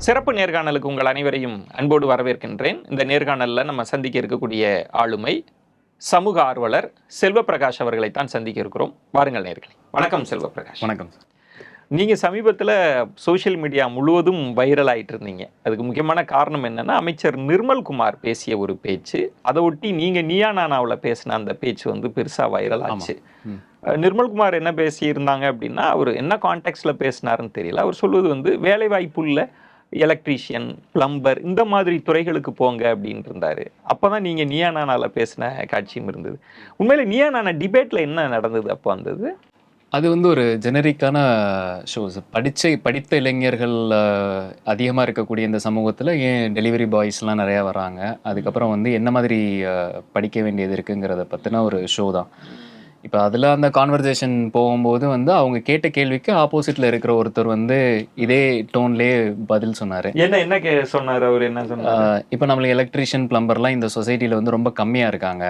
சிறப்பு நேர்காணலுக்கு உங்கள் அனைவரையும் அன்போடு வரவேற்கின்றேன். இந்த நேர்காணலில் நம்ம சந்திக்க இருக்கக்கூடிய ஆளுமை சமூக ஆர்வலர் செல்வப்பிரகாஷ் அவர்களைத்தான் சந்திக்க இருக்கிறோம். வாருங்கள் நேர்களே. வணக்கம் செல்வப்பிரகாஷ். வணக்கம். நீங்கள் சமீபத்தில் சோஷியல் மீடியா முழுவதும் வைரல் ஆகிட்டு இருந்தீங்க. அதுக்கு முக்கியமான காரணம் என்னென்னா, அமைச்சர் நிர்மல்குமார் பேசிய ஒரு பேச்சு. அதை ஒட்டி நீங்கள் நீயா நானாவில் பேசின அந்த பேச்சு வந்து பெருசாக வைரல் ஆச்சு. நிர்மல்குமார் என்ன பேசியிருந்தாங்க அப்படின்னா, அவர் என்ன கான்டெக்ட்ல பேசினாருன்னு தெரியல. அவர் சொல்வது வந்து வேலைவாய்ப்புள்ள எலக்ட்ரீஷியன், பிளம்பர் இந்த மாதிரி துறைகளுக்கு போங்க அப்படின்னு இருந்தாரு. அப்போதான் நீங்கள் நீயா நானால பேசின காட்சியும் இருந்தது. உண்மையில நீயா நானா டிபேட்ல என்ன நடந்தது அப்போ வந்தது? அது வந்து ஒரு ஜெனரிக்கான ஷோஸ். படித்த இளைஞர்கள் அதிகமாக இருக்கக்கூடிய இந்த சமூகத்தில் ஏன் டெலிவரி பாய்ஸ்லாம் நிறையா வராங்க, அதுக்கப்புறம் வந்து என்ன மாதிரி படிக்க வேண்டியது இருக்குங்கிறத பற்றின ஒரு ஷோ தான். இப்போ அதில் அந்த கான்வர்சேஷன் போகும்போது வந்து அவங்க கேட்ட கேள்விக்கு ஆப்போசிட்டில் இருக்கிற ஒருத்தர் வந்து இதே டோன்லேயே பதில் சொன்னார். என்ன சொன்னார் அவர்? என்ன சொன்னார்? இப்போ நம்மளுக்கு எலக்ட்ரீஷியன், பிளம்பர்லாம் இந்த சொசைட்டியில் வந்து ரொம்ப கம்மியாக இருக்காங்க.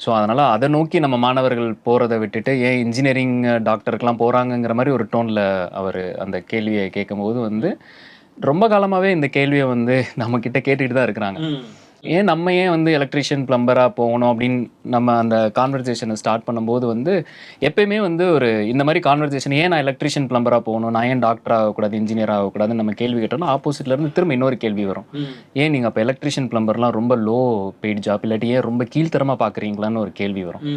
ஸோ அதனால் அதை நோக்கி நம்ம மாணவர்கள் போகிறத விட்டுட்டு ஏன் இன்ஜினியரிங், டாக்டருக்கெலாம் போகிறாங்கங்கிற மாதிரி ஒரு டோனில் அவர் அந்த கேள்வியை கேட்கும்போது வந்து ரொம்ப காலமாகவே இந்த கேள்வியை வந்து நம்மக்கிட்ட கேட்டுக்கிட்டு தான் இருக்கிறாங்க. நம்ம ஏன் வந்து எலக்ட்ரிஷியன், பிளம்பராக போகணும் அப்படின்னு நம்ம அந்த கான்வர்சேஷனை ஸ்டார்ட் பண்ணும்போது வந்து எப்பயுமே வந்து ஒரு இந்த மாதிரி கான்வர்சேஷன், ஏன் நான் எலக்ட்ரிஷியன், பிளம்பராக போகணும், நான் ஏன் டாக்டர் ஆகக்கூடாது, இன்ஜினியர் ஆகக்கூடாதுன்னு நம்ம கேள்வி கேட்டோம்னா ஆப்போசிட்லேருந்து திரும்ப இன்னொரு கேள்வி வரும். ஏன் நீங்கள் அப்போ எலக்ட்ரிஷியன், பிளம்பர்லாம் ரொம்ப லோ பெய்டு ஜாப், இல்லாட்டி ஏன் ரொம்ப கீழ்த்தரமாக பார்க்குறீங்களான்னு ஒரு கேள்வி வரும்.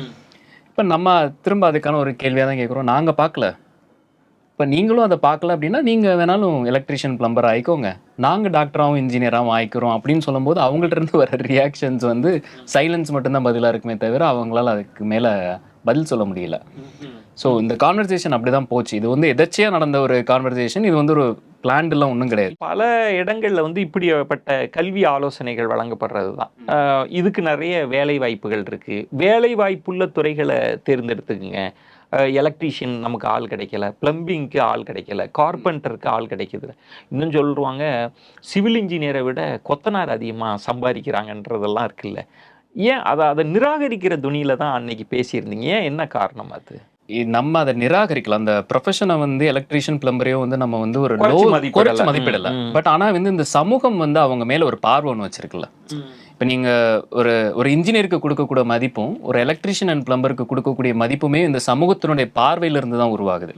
இப்போ நம்ம திரும்ப அதுக்கான ஒரு கேள்வியாக தான் கேட்குறோம். நாங்கள் பார்க்கல, இப்போ நீங்களும் அதை பார்க்கல அப்படின்னா நீங்கள் வேணாலும் எலக்ட்ரிஷியன், பிளம்பர் ஆகிக்கோங்க, நாங்கள் டாக்டராகவும் இன்ஜினியராகவும் ஆகிக்கிறோம் அப்படின்னு சொல்லும்போது அவங்கள்ட்ட இருந்து வர ரியாக்ஷன்ஸ் வந்து சைலன்ஸ் மட்டும்தான் பதிலாக இருக்குமே தவிர அவங்களால அதுக்கு மேலே பதில் சொல்ல முடியல. ஸோ இந்த கான்வர்சேஷன் அப்படி தான் போச்சு. இது வந்து எதாச்சியாக நடந்த ஒரு கான்வர்சேஷன். இது வந்து ஒரு பிளான்லாம் ஒன்றும் கிடையாது. பல இடங்களில் வந்து இப்படிப்பட்ட கல்வி ஆலோசனைகள் வழங்கப்படுறது தான். இதுக்கு நிறைய வேலை வாய்ப்புகள் இருக்குது, வேலை வாய்ப்புள்ள துறைகளை தேர்ந்தெடுத்துக்குங்க. எலக்ட்ரீஷியன் நமக்கு ஆள் கிடைக்கல, பிளம்பிங்க்கு ஆள் கிடைக்கல, கார்பெண்டருக்கு ஆள் கிடைக்குது. இன்னும் சொல்லுவாங்க சிவில் இன்ஜினியரை விட கொத்தனார் அதிகமாக சம்பாதிக்கிறாங்கன்றதெல்லாம் இருக்குல்ல. ஏன் அதை நிராகரிக்கிற துணியில தான் அன்னைக்கு பேசியிருந்தீங்க? ஏன், என்ன காரணம் அது? நம்ம அதை நிராகரிக்கலாம். அந்த ப்ரொஃபஷனை வந்து எலக்ட்ரீஷியன், பிளம்பரையும் வந்து நம்ம வந்து ஒரு குறைச்சு மதிப்பிடல. பட் ஆனால் வந்து இந்த சமூகம் வந்து அவங்க மேலே ஒரு பார்வை ஒன்று வச்சிருக்குல்ல. இப்போ நீங்கள் ஒரு இன்ஜினியருக்கு கொடுக்கக்கூடிய மதிப்பும் ஒரு எலக்ட்ரிஷியன் அண்ட் பிளம்பருக்கு கொடுக்கக்கூடிய மதிப்புமே இந்த சமூகத்தினுடைய பார்வையிலிருந்து தான் உருவாகுது.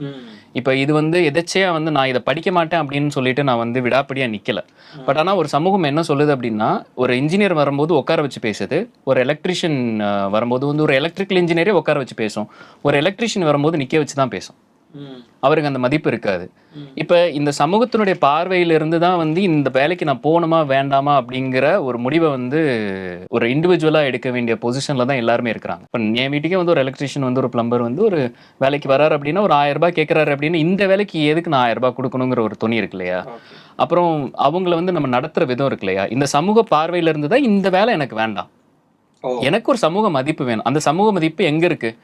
இப்போ இது வந்து எதாச்சியாக வந்து நான் இதை படிக்க மாட்டேன் அப்படின்னு சொல்லிட்டு நான் வந்து விடாப்படியாக நிற்கலை. பட் ஆனால் ஒரு சமூகம் என்ன சொல்லுது அப்படின்னா, ஒரு இன்ஜினியர் வரும்போது உட்கார வச்சு பேசுது, ஒரு எலக்ட்ரிஷியன் வரும்போது வந்து ஒரு எலக்ட்ரிக்கல் இன்ஜினியரே உட்கார வச்சு பேசும், ஒரு எலக்ட்ரிஷியன் வரும்போது நிற்க வச்சு தான் பேசும். அவருக்கு அந்த மதிப்பு இருக்காது. இப்போ இந்த சமூகத்தினுடைய பார்வையிலிருந்து தான் வந்து இந்த வேலைக்கு நான் போகணுமா வேண்டாமா அப்படிங்கிற ஒரு முடிவை வந்து ஒரு இண்டிவிஜுவலாக எடுக்க வேண்டிய பொசிஷனில் தான் எல்லாருமே இருக்கிறாங்க. இப்போ என் வீட்டுக்கே வந்து ஒரு எலக்ட்ரிஷியன் வந்து ஒரு பிளம்பர் வந்து ஒரு வேலைக்கு வராரு அப்படின்னா ஒரு 1000 ரூபாய் கேட்குறாரு அப்படின்னா இந்த வேலைக்கு எதுக்கு நான் 1000 ரூபாய் கொடுக்கணுங்கிற ஒரு துணி இருக்கு இல்லையா? அப்புறம் அவங்கள வந்து நம்ம நடத்துகிற விதம் இருக்கு இல்லையா? இந்த சமூக பார்வையிலிருந்து தான் இந்த வேலை எனக்கு வேண்டாம், எனக்கு ஒரு சமூக மதிப்பு வேணும். அந்த சமூக மதிப்பு எங்கே இருக்குது?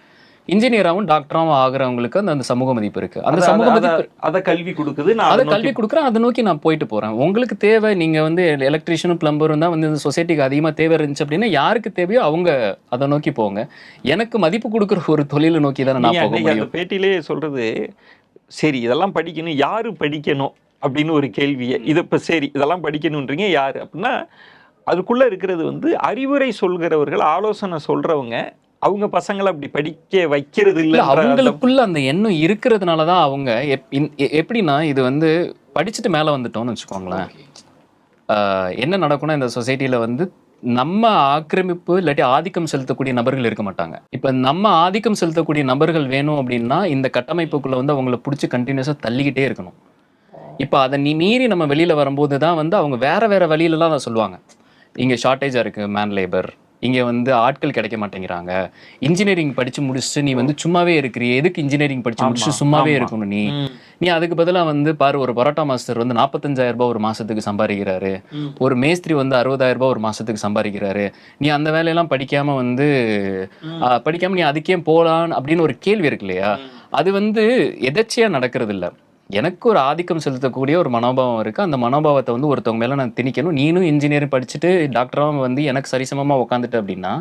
இன்ஜினியராகவும் டாக்டராகவும் ஆகிறவங்களுக்கு அந்த சமூக மதிப்பு இருக்கு. அந்த சமூக மதிப்பு அதை கல்வி கொடுக்குது, அதை கல்வி கொடுக்குறேன், அதை நோக்கி நான் போயிட்டு போறேன். உங்களுக்கு தேவை, நீங்க வந்து எலக்ட்ரிஷியனும் பிளம்பரும் தான் வந்து இந்த சொசைட்டிக்கு அதிகமாக தேவை இருந்துச்சு அப்படின்னா யாருக்கு தேவையோ அவங்க அதை நோக்கி போங்க. எனக்கு மதிப்பு கொடுக்குற ஒரு தொழிலை நோக்கி தானே நான் போக முடியும். அந்த பேட்டிலே சொல்றது, சரி இதெல்லாம் படிக்கணும், யாரு படிக்கணும் அப்படின்னு ஒரு கேள்வியை. இதை இப்போ சரி இதெல்லாம் படிக்கணுன்றீங்க, யாரு அப்படின்னா அதுக்குள்ள இருக்கிறது வந்து அறிவுரை சொல்கிறவர்கள், ஆலோசனை சொல்றவங்க. அவங்க பசங்களை அப்படி படிக்க வைக்கிறது இல்லை, அவங்களுக்குள்ள அந்த எண்ணம் இருக்கிறதுனாலதான் அவங்க எப்படின்னா இது வந்து படிச்சுட்டு மேலே வந்துட்டோம்னு வச்சுக்கோங்களேன், என்ன நடக்கும்னா இந்த சொசைட்டியில் வந்து நம்ம ஆக்கிரமிப்பு இல்லாட்டி ஆதிக்கம் செலுத்தக்கூடிய நபர்கள் இருக்க மாட்டாங்க. இப்போ நம்ம ஆதிக்கம் செலுத்தக்கூடிய நபர்கள் வேணும் அப்படின்னா இந்த கட்டமைப்புக்குள்ள வந்து அவங்கள பிடிச்சி கண்டினியூஸாக தள்ளிக்கிட்டே இருக்கணும். இப்போ அதை மீறி நம்ம வெளியில் வரும்போது தான் வந்து அவங்க வேற வழியிலலாம் அதை சொல்லுவாங்க, இங்கே ஷார்ட்டேஜாக இருக்குது மேன் லேபர், இங்கே வந்து ஆட்கள் கிடைக்க மாட்டேங்கிறாங்க, இன்ஜினியரிங் படித்து முடிச்சுட்டு நீ வந்து சும்மாவே இருக்கிறீ, எதுக்கு இன்ஜினியரிங் படித்து முடிச்சுட்டு சும்மாவே இருக்கணும், நீ அதுக்கு பதிலாக வந்து பாரு, ஒரு பரோட்டா மாஸ்டர் வந்து 45,000 ரூபாய் ஒரு மாதத்துக்கு சம்பாதிக்கிறாரு, ஒரு மேஸ்திரி வந்து 60,000 ரூபாய் ஒரு மாதத்துக்கு சம்பாதிக்கிறாரு, நீ அந்த வேலையெல்லாம் படிக்காமல் நீ அதுக்கே போகலான்னு அப்படின்னு ஒரு கேள்வி இருக்கு இல்லையா? அது வந்து எதாச்சியாக நடக்கிறது இல்லை. எனக்கு ஒரு ஆதிக்கம் செலுத்தக்கூடிய ஒரு மனோபாவம் இருக்குது. அந்த மனோபாவத்தை வந்து ஒருத்தவங்க மேலே நான் திணிக்கணும். நீனும் இன்ஜினியர் படிச்சுட்டு டாக்டராகவும் வந்து எனக்கு சரிசமமாக உட்காந்துட்டு அப்படின்னா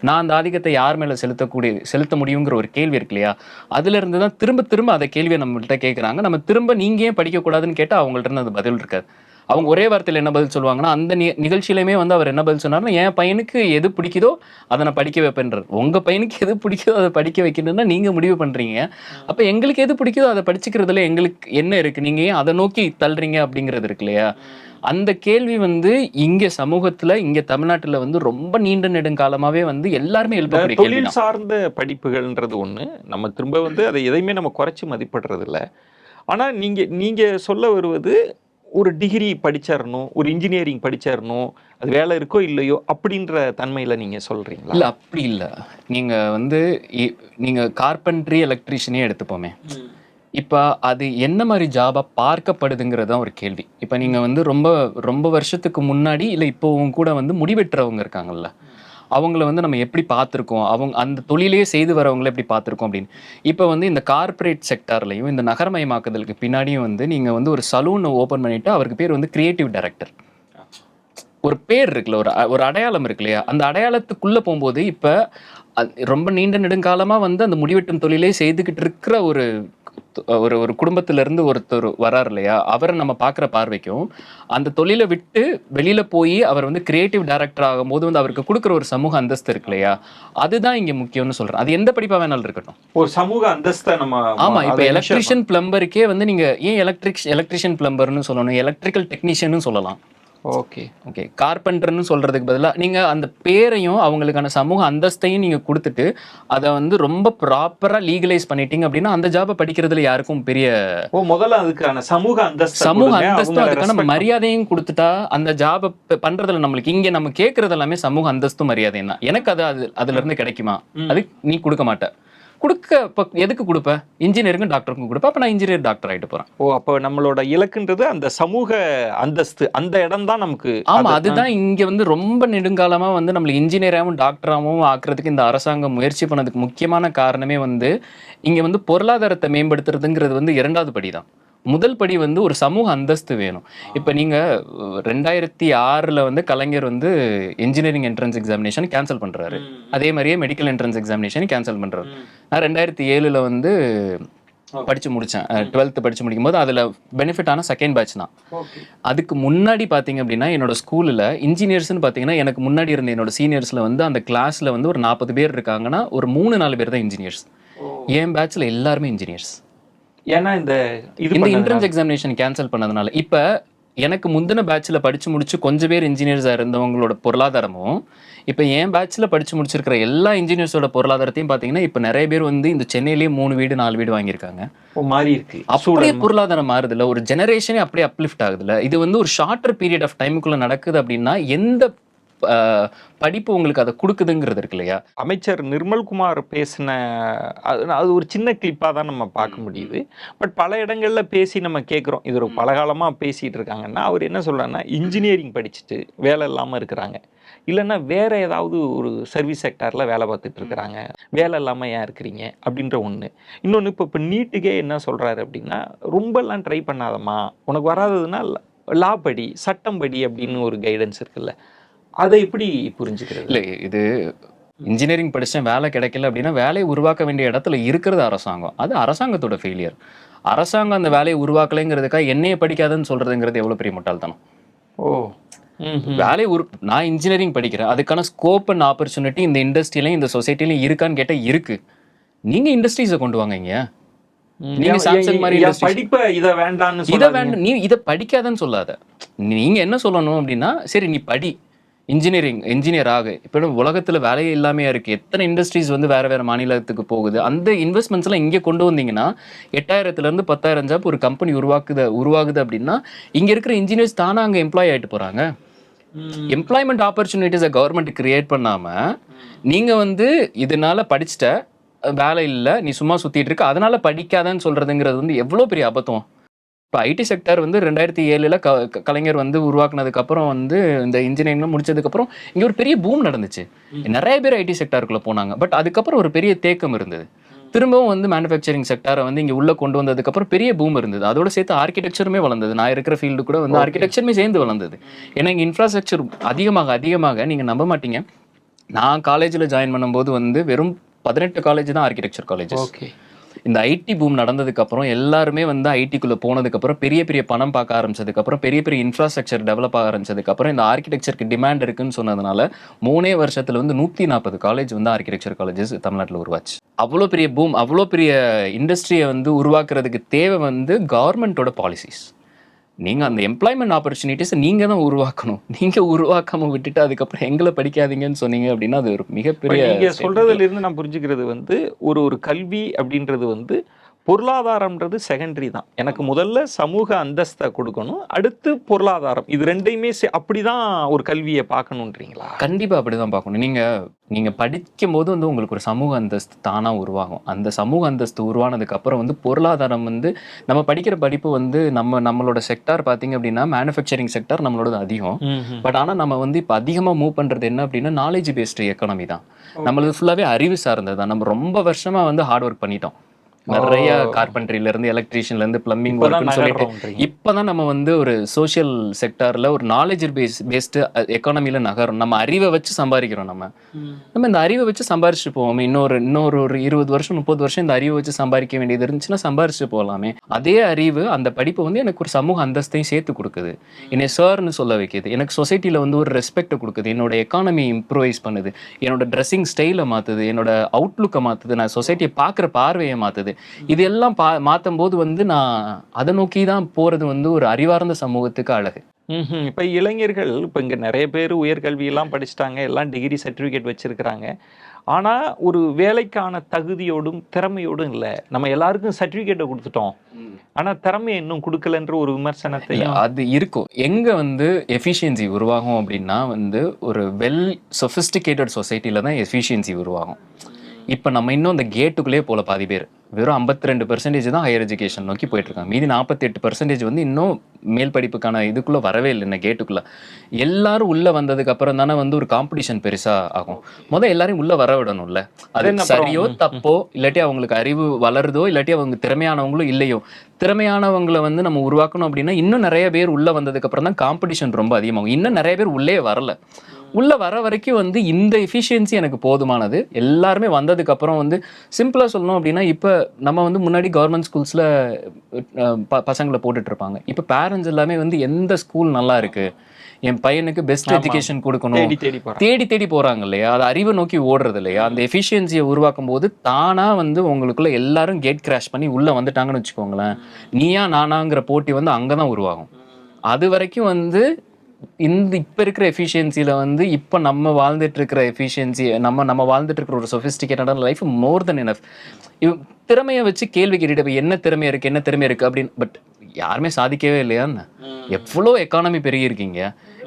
நான் அந்த ஆதிக்கத்தை யார் மேலே செலுத்த முடியுங்கிற ஒரு கேள்வி இருக்கு இல்லையா? அதுலேருந்து தான் திரும்ப அதை கேள்வியை நம்மள்கிட்ட கேட்குறாங்க. நம்ம திரும்ப நீங்கள் ஏன் படிக்கக்கூடாதுன்னு கேட்டால் அவங்கள்ட்ட அது பதில் இருக்காது. அவங்க ஒரே வார்த்தையில் என்ன பதில் சொல்லுவாங்கன்னா, அந்த நிகழ்ச்சியிலுமே வந்து அவர் என்ன பதில் சொன்னார்னா, என் பையனுக்கு எது பிடிக்குதோ அதை நான் படிக்க வைப்பேன்றார். உங்க பையனுக்கு எது பிடிக்குதோ அதை படிக்க வைக்கணும்னா நீங்க முடிவு பண்றீங்க. அப்ப எங்களுக்கு எது பிடிக்குதோ அதை படிச்சுக்கிறதுல எங்களுக்கு என்ன இருக்கு, நீங்க ஏன் அதை நோக்கி தள்ளுறீங்க அப்படிங்கிறது இருக்கு இல்லையா? அந்த கேள்வி வந்து இங்க சமூகத்துல, இங்க தமிழ்நாட்டுல வந்து ரொம்ப நீண்ட நெடுங்காலமாவே வந்து எல்லாருமே எழுப்பக்கூடிய கேள்வி. தொழில் சார்ந்த படிப்புகள்ன்றது ஒண்ணு. நம்ம திரும்ப வந்து அதை எதையுமே நம்ம குறைச்சு மதிப்பிடுறது இல்ல. ஆனா நீங்க சொல்ல வருவது ஒரு டிகிரி படிச்சிரணும், ஒரு இன்ஜினியரிங் படிச்சிரணும், அது வேலை இருக்கோ இல்லையோ அப்படின்ற தன்மையில நீங்க சொல்றீங்களா? இல்ல அப்படி இல்ல. நீங்க வந்து நீங்க கார்பென்ட்ரி, எலக்ட்ரீஷியனே எடுத்துப்போமே. இப்ப அது என்ன மாதிரி ஜாபா பார்க்கப்படுதுங்கிறது தான் ஒரு கேள்வி. இப்ப நீங்க வந்து ரொம்ப ரொம்ப வருஷத்துக்கு முன்னாடி இல்ல இப்போவும் கூட வந்து முடிவெட்டுறவங்க இருக்காங்கல்ல, அவங்கள வந்து நம்ம எப்படி பார்த்துருக்கோம், அவங்க அந்த தொழிலே செய்து வரவங்கள எப்படி பார்த்துருக்கோம் அப்படின்னு. இப்ப வந்து இந்த கார்ப்பரேட் செக்டார்லயும் இந்த நகரமயமாக்குதலுக்கு பின்னாடியும் வந்து நீங்க வந்து ஒரு சலூன் ஓபன் பண்ணிட்டு அவருக்கு பேர் வந்து கிரியேட்டிவ் டைரக்டர். ஒரு பேர் இருக்குல்ல, ஒரு அடையாளம் இருக்கு இல்லையா? அந்த அடையாளத்துக்குள்ள போகும்போது இப்ப ரொம்ப நீண்ட நெடுங்காலமா வந்து அந்த முடிவெட்டும் தொழிலே செய்துகிட்டு இருக்கிற ஒரு ஒரு ஒரு குடும்பத்துல இருந்து ஒருத்தர் வரார் இல்லையா? அவரை நம்ம பார்க்குற பார்வைக்கும் அந்த தொழிலை விட்டு வெளியில போய் அவர் வந்து கிரியேட்டிவ் டைரக்டர் ஆகும்போது வந்து அவருக்கு கொடுக்குற ஒரு சமூக அந்தஸ்து இருக்கு இல்லையா? அதுதான் இங்க முக்கியம்னு சொல்றேன். அது எந்த படிப்பா வேணாலும் இருக்கட்டும். ஒரு சமூக அந்தஸ்தை நம்ம ஆமா. இப்ப எலக்ட்ரிஷியன் பிளம்பருக்கே வந்து நீங்க ஏன் எலக்ட்ரிஷியன் பிளம்பர்னு சொல்லணும், எலக்ட்ரிக்கல் டெக்னீஷியன் சொல்லலாம். Okay okay. கார்பெண்டர்னு சொல்றதுக்கு பதிலா நீங்க அந்த பேரையும் அவங்களுக்கான சமூக அந்தஸ்தையும் நீங்க கொடுத்துட்டு அதை வந்து ரொம்ப ப்ராப்பரா லீகலைஸ் பண்ணிட்டீங்க அப்படின்னா அந்த ஜாபை படிக்கிறதுல யாருக்கும் பெரிய முதல்ல அதுக்கான சமூக அந்தஸ்து அதுக்கான மரியாதையும் கொடுத்துட்டா அந்த ஜாபை பண்றதுல நம்மளுக்கு இங்க நம்ம கேட்கறது எல்லாமே சமூக அந்தஸ்து மரியாதையும் தான். எனக்கு அதுல இருந்து கிடைக்குமா? அது நீ கொடுக்க மாட்ட. எதுக்கு கொடுப்ப? இன்ஜினியருக்கும் டாக்டருக்கும் கொடுப்ப. அப்ப நான் இன்ஜினியர் டாக்டர் ஆயிட்டு போறேன். அப்ப நம்மளோட இலக்குன்றது அந்த சமூக அந்தஸ்து, அந்த இடம் தான் நமக்கு. ஆமா, அதுதான் இங்க வந்து ரொம்ப நெடுங்காலமா வந்து நம்மள இன்ஜினியராகவும் டாக்டராகவும் ஆக்குறதுக்கு இந்த அரசாங்கம் முயற்சி பண்ணதுக்கு முக்கியமான காரணமே வந்து இங்க வந்து பொருளாதாரத்தை மேம்படுத்துறதுங்கிறது வந்து 2வது படிதான். முதல் படி வந்து ஒரு சமூக அந்தஸ்து வேணும். இப்ப நீங்க 2006 வந்து கலைஞர் வந்து இன்ஜினியரிங் என்ட்ரன்ஸ் எக்ஸாமினேஷன் கேன்சல் பண்றாரு. அதே மாதிரியே மெடிக்கல் என்ட்ரன்ஸ் எக்ஸாமினேஷன் கேன்சல் பண்றாரு. நான் 2007 வந்து படிச்சு முடிச்சேன். 12th படிச்சு முடிக்கும் போது அதுல பெனிஃபிட் ஆன செகண்ட் பேட்ச் தான். அதுக்கு முன்னாடி பாத்தீங்க அப்படின்னா என்னோட ஸ்கூல்ல இன்ஜினியர்ஸ்னு பாத்தீங்கன்னா எனக்கு முன்னாடி இருந்த என்னோட சீனியர்ஸ்ல வந்து அந்த கிளாஸ்ல வந்து ஒரு 40 பேர் இருக்காங்கன்னா ஒரு 3-4 பேர் தான் இன்ஜினியர்ஸ். என் பேட்ச்ல எல்லாருமே இன்ஜினியர்ஸ். ஏன்னா இந்த என்ட்ரன்ஸ் எக்ஸாமினேஷன் கேன்சல் பண்ணதுனால இப்ப எனக்கு முந்தின பேட்ச்ல படிச்சு முடிச்சு கொஞ்சம் பேர் இன்ஜினியர்ஸா இருந்தவங்களோட பொருளாதாரமும் இப்ப என் பேட்ச்ல படிச்சு முடிச்சிருக்கிற எல்லா இன்ஜினியர்ஸோட பொருளாதாரத்தையும் பாத்தீங்கன்னா இப்ப நிறைய பேர் வந்து இந்த சென்னையிலேயே 3 வீடு 4 வீடு வாங்கியிருக்காங்க. மாறி இருக்கு. அப்படியே பொருளாதாரம் மாறுதுல, ஒரு ஜெனரேஷனே அப்படியே அப்லிஃப்ட் ஆகுதுல. இது வந்து ஒரு ஷார்ட்டர் பீரியட் ஆஃப் டைமுக்குள்ள நடக்குது அப்படின்னா எந்த படிப்பு உங்களுக்கு அதை கொடுக்குதுங்கிறது இருக்கு இல்லையா? அமைச்சர் நிர்மல்குமார் பேசின அது ஒரு சின்ன கிளிப்பாக தான் நம்ம பார்க்க முடியுது. பட் பல இடங்கள்ல பேசி நம்ம கேட்குறோம். இது ஒரு பலகாலமாக பேசிகிட்டு இருக்காங்கன்னா அவர் என்ன சொல்கிறாருன்னா இன்ஜினியரிங் படிச்சுட்டு வேலை இல்லாமல் இருக்கிறாங்க, இல்லைன்னா வேற ஏதாவது ஒரு சர்வீஸ் செக்டாரில் வேலை பார்த்துட்டு இருக்கிறாங்க, வேலை இல்லாமல் ஏன் இருக்கிறீங்க அப்படின்ற ஒன்று. இன்னொன்று இப்போ நீட்டுக்கே என்ன சொல்கிறாரு அப்படின்னா ரொம்பலாம் ட்ரை பண்ணாதம்மா, உனக்கு வராததுன்னா லா படி, சட்டம் படி அப்படின்னு ஒரு கைடன்ஸ் இருக்குல்ல, அதை எப்படி புரிஞ்சுக்கிறது? இல்லை, இது இன்ஜினியரிங் படித்தேன் வேலை கிடைக்கல அப்படின்னா வேலையை உருவாக்க வேண்டிய இடத்துல இருக்கிறது அரசாங்கம். அது அரசாங்கத்தோட ஃபெயிலியர். அரசாங்கம் அந்த வேலையை உருவாக்கலைங்கிறதுக்காக என்னைய படிக்காதுன்னு சொல்றதுங்கிறது எவ்வளோ பெரிய முட்டாள்தனம். வேலையை நான் இன்ஜினியரிங் படிக்கிறேன், அதுக்கான ஸ்கோப் அண்ட் ஆப்பர்ச்சுனிட்டி இந்த இண்டஸ்ட்ரியிலையும் இந்த சொசைட்டிலையும் இருக்கான்னு கேட்டால் இருக்கு. நீங்க இண்டஸ்ட்ரீஸை கொண்டு வாங்க. இங்க நீங்க சாம்சங் மாதிரி படிப்பை இதை வேண்டாம், நீ இதை படிக்காதன்னு சொல்லாத. நீங்க என்ன சொல்லணும் அப்படின்னா, சரி நீ படி, இன்ஜினியர் ஆக. இப்போ உலகத்தில் வேலையே இல்லாமையா இருக்கு. எத்தனை இண்டஸ்ட்ரீஸ் வந்து வேற வேற மாநிலத்துக்கு போகுது. அந்த இன்வெஸ்ட்மெண்ட்ஸ் எல்லாம் இங்கே கொண்டு வந்தீங்கன்னா 8000 to 10,000 ஜாப் ஒரு கம்பெனி உருவாகுது அப்படின்னா இங்க இருக்கிற இன்ஜினியர்ஸ் தானே அங்கே எம்ப்ளாய் ஆயிட்டு போறாங்க. எம்ப்ளாய்மெண்ட் ஆப்பர்ச்சுனிட்டிஸை கவர்மெண்ட் கிரியேட் பண்ணாம நீங்க வந்து இதனால படிச்சுட்ட வேலை இல்லை, நீ சும்மா சுத்திட்டு இருக்க, அதனால படிக்காதன்னு சொல்றதுங்கிறது வந்து எவ்வளோ பெரிய அபத்தம். இப்போ ஐடி செக்டர் வந்து 2007 கலைஞர் வந்து உருவாக்குனதுக்கு அப்புறம் வந்து இந்த இன்ஜினியரிங் முடிச்சதுக்கு அப்புறம் இங்க ஒரு பெரிய பூம் நடந்துச்சு. நிறைய பேர் ஐடி செக்டருக்குள்ள போனாங்க. பட் அதுக்கப்புறம் ஒரு பெரிய தேக்கம் இருந்தது. திரும்பவும் வந்து மேனுஃபேக்சரிங் செக்டரை வந்து இங்க உள்ள கொண்டு வந்ததுக்கு அப்புறம் பெரிய பூம் இருந்தது. அதோட சேர்த்து ஆர்கிடெக்சருமே வளர்ந்தது. நான் இருக்கிற ஃபீல்டு கூட வந்து ஆர்கிடெக்சருமே சேர்ந்து வளர்ந்தது. ஏன்னா இங்க இன்ஃப்ராஸ்ட்ரக்சர் அதிகமாக நீங்க நம்ப மாட்டீங்க. நான் காலேஜில் ஜாயின் பண்ணும்போது வந்து வெறும் 18 காலேஜ் தான் ஆர்கிடெக்சர் காலேஜ். இந்த ஐடி பூம் நடந்ததுக்கு அப்புறம் எல்லாருமே வந்து ஐடிக்குள்ள போனதுக்கு அப்புறம் பெரிய பெரிய பணம் பார்க்க ஆரம்பிச்சதுக்கு அப்புறம் பெரிய பெரிய இன்ஃப்ராஸ்ட்ரக்சர் டெவலப் ஆக ஆரம்பிச்சதுக்கு அப்புறம் இந்த ஆர்கிடெக்சருக்கு டிமாண்ட் இருக்குன்னு சொன்னதுனால 3 வருஷத்துல வந்து 140 காலேஜ் வந்து ஆர்கிடெக்சர் காலேஜஸ் தமிழ்நாட்டில் உருவாச்சு. அவ்வளோ பெரிய பூம், அவ்வளோ பெரிய இண்டஸ்ட்ரியை வந்து உருவாக்குறதுக்கு தேவை வந்து கவர்மெண்ட்டோட பாலிசிஸ். நீங்க அந்த எம்ப்ளாய்மெண்ட் ஆப்பர்ச்சுனிட்டிஸ் நீங்க தான் உருவாக்கணும். நீங்க உருவாக்காம விட்டுட்டு அதுக்கப்புறம் எங்களை படிக்காதீங்கன்னு சொன்னீங்க அப்படின்னா அது ஒரு மிகப்பெரிய. நீங்க சொல்றதுல இருந்து நான் புரிஞ்சுக்கிறது வந்து ஒரு கல்வி அப்படின்றது வந்து பொருளாதாரம்ன்றது செகண்டரி தான். எனக்கு முதல்ல சமூக அந்தஸ்தை கொடுக்கணும், அடுத்து பொருளாதாரம். இது ரெண்டையுமே அப்படிதான் ஒரு கல்வியை பார்க்கணுன்றீங்களா? கண்டிப்பா அப்படிதான் பார்க்கணும். நீங்க படிக்கும் போது வந்து உங்களுக்கு ஒரு சமூக அந்தஸ்து தானா உருவாகும். அந்த சமூக அந்தஸ்து உருவானதுக்கு அப்புறம் வந்து பொருளாதாரம் வந்து நம்ம படிக்கிற படிப்பு வந்து நம்மளோட செக்டார் பார்த்தீங்க அப்படின்னா மேனுஃபேக்சரிங் செக்டார் நம்மளோட அதிகம். பட் ஆனால் நம்ம வந்து இப்போ அதிகமாக மூவ் பண்ணுறது என்ன அப்படின்னா நாலேஜ் பேஸ்டு எக்கானமி தான். நம்மளது ஃபுல்லாகவே அறிவு சார்ந்தது தான். நம்ம ரொம்ப வருஷமா வந்து ஹார்ட் ஒர்க் பண்ணிட்டோம். நிறைய கார்பென்ட்ரில இருந்து எலக்ட்ரீஷியன்ல இருந்து பிளம்பிங் ஒர்க்னு சொல்லிட்டு இப்பதான் நம்ம வந்து ஒரு சோஷியல் செக்டார்ல ஒரு நாலேஜ் பேஸ்டு எக்கானமில நகரும். நம்ம அறிவை வச்சு சம்பாதிக்கிறோம். நம்ம இந்த அறிவை வச்சு சம்பாரிச்சு போவோமே. இன்னொரு ஒரு 20 வருஷம் 30 வருஷம் இந்த அறிவை வச்சு சம்பாதிக்க வேண்டியது இருந்துச்சுன்னா சம்பாரிச்சு போகலாமே. அதே அறிவு அந்த படிப்பு வந்து எனக்கு ஒரு சமூக அந்தஸ்தையும் சேர்த்து கொடுக்குது. என்னை சார்னு சொல்ல வைக்குது. எனக்கு சொசைட்டில வந்து ஒரு ரெஸ்பெக்ட் கொடுக்குது. என்னோட எக்கானமி இம்ப்ரூவைஸ் பண்ணுது. என்னோட ட்ரெஸ்ஸிங் ஸ்டைலை மாத்துது. என்னோட அவுட்லுக்கை மாத்துது. நான் சொசைட்டியை பார்க்குற பார்வையை மாத்துது. இதெல்லாம் மாற்றும் போது வந்து நான் அதை நோக்கி தான் போறது வந்து ஒரு அறிவார்ந்த சமூகத்துக்கு அழகு. இப்போ இளைஞர்கள் இப்போ இங்கே நிறைய பேர் உயர்கல்வியெல்லாம் படிச்சுட்டாங்க, எல்லாம் டிகிரி சர்டிஃபிகேட் வச்சிருக்கிறாங்க. ஆனால் ஒரு வேலைக்கான தகுதியோடும் திறமையோடும் இல்லை. நம்ம எல்லாருக்கும் சர்டிஃபிகேட்டை கொடுத்துட்டோம், ஆனால் திறமையை இன்னும் கொடுக்கலன்ற ஒரு விமர்சனத்தை அது இருக்கும். எங்கே வந்து எஃபிஷியன்சி உருவாகும் அப்படின்னா வந்து ஒரு வெல் சொஃபிஸ்டிகேட்டட் சொசைட்டியில் தான் எஃபிஷியன்சி உருவாகும். இப்போ நம்ம இன்னும் அந்த கேட்டுக்குள்ளே போல பாதி பேர் வெறும் 52% தான் ஹையர் எஜுகேஷன் நோக்கி போயிட்டு இருக்காங்க. மீதி 48% வந்து இன்னும் மேல் படிப்புக்கான இதுக்குள்ள வரவே இல்லை. இந்த கேட்டுக்குள்ள எல்லாரும் உள்ள வந்ததுக்கு அப்புறம் தானே வந்து ஒரு காம்படிஷன் பெருசா ஆகும். எல்லாரையும் உள்ள வர விடணும்ல. அது சரியோ தப்போ, இல்லாட்டி அவங்களுக்கு அறிவு வளருதோ, இல்லாட்டி அவங்க திறமையானவங்களும் இல்லையோ, திறமையானவங்களை வந்து நம்ம உருவாக்கணும் அப்படின்னா இன்னும் நிறைய பேர் உள்ள வந்ததுக்கு அப்புறம் தான் காம்படிஷன் ரொம்ப அதிகமாகும். இன்னும் நிறைய பேர் உள்ளே வரல. உள்ள வர வரைக்கும் வந்து இந்த எஃபிஷியன்சி எனக்கு போதுமானது. எல்லாருமே வந்ததுக்கு அப்புறம் வந்து சிம்பிளா சொல்லணும் அப்படின்னா இப்போ நம்ம வந்து முன்னாடி கவர்மெண்ட் ஸ்கூல்ஸ்ல பசங்களை போட்டுட்டு இருப்பாங்க. இப்போ பேரண்ட்ஸ் எல்லாமே வந்து எந்த ஸ்கூல் நல்லா இருக்கு, என் பையனுக்கு பெஸ்ட் எஜுகேஷன் கொடுக்கணும் தேடி தேடி போறாங்க இல்லையா. அது அறிவை நோக்கி ஓடுறது இல்லையா. அந்த எஃபிஷியன்சியை உருவாக்கும் போது தானா வந்து உங்களுக்குள்ள எல்லாரும் கேட் கிராஷ் பண்ணி உள்ள வந்துட்டாங்கன்னு வச்சுக்கோங்களேன். நீயா நானாங்கிற போட்டி வந்து அங்கதான் உருவாகும். அது வரைக்கும் வந்து இப்ப இருக்கிற எஃபிஷியன்சியில வந்து இப்ப நம்ம வாழ்ந்துட்டு இருக்கிற எஃபிஷியன்சி நம்ம வாழ்ந்துட்டு இருக்கிற ஒரு சொபிஸ்டிகேட்டடான லைஃப் மோர் தென் எனஃப். திறமையை வச்சு கேள்வி கேட்டுட்டு என்ன திறமை இருக்கு அப்படின்னு. பட் யாருமே சாதிக்கவே இல்லையான்னு. எவ்வளோ எக்கானமி பெருகி இருக்கீங்க.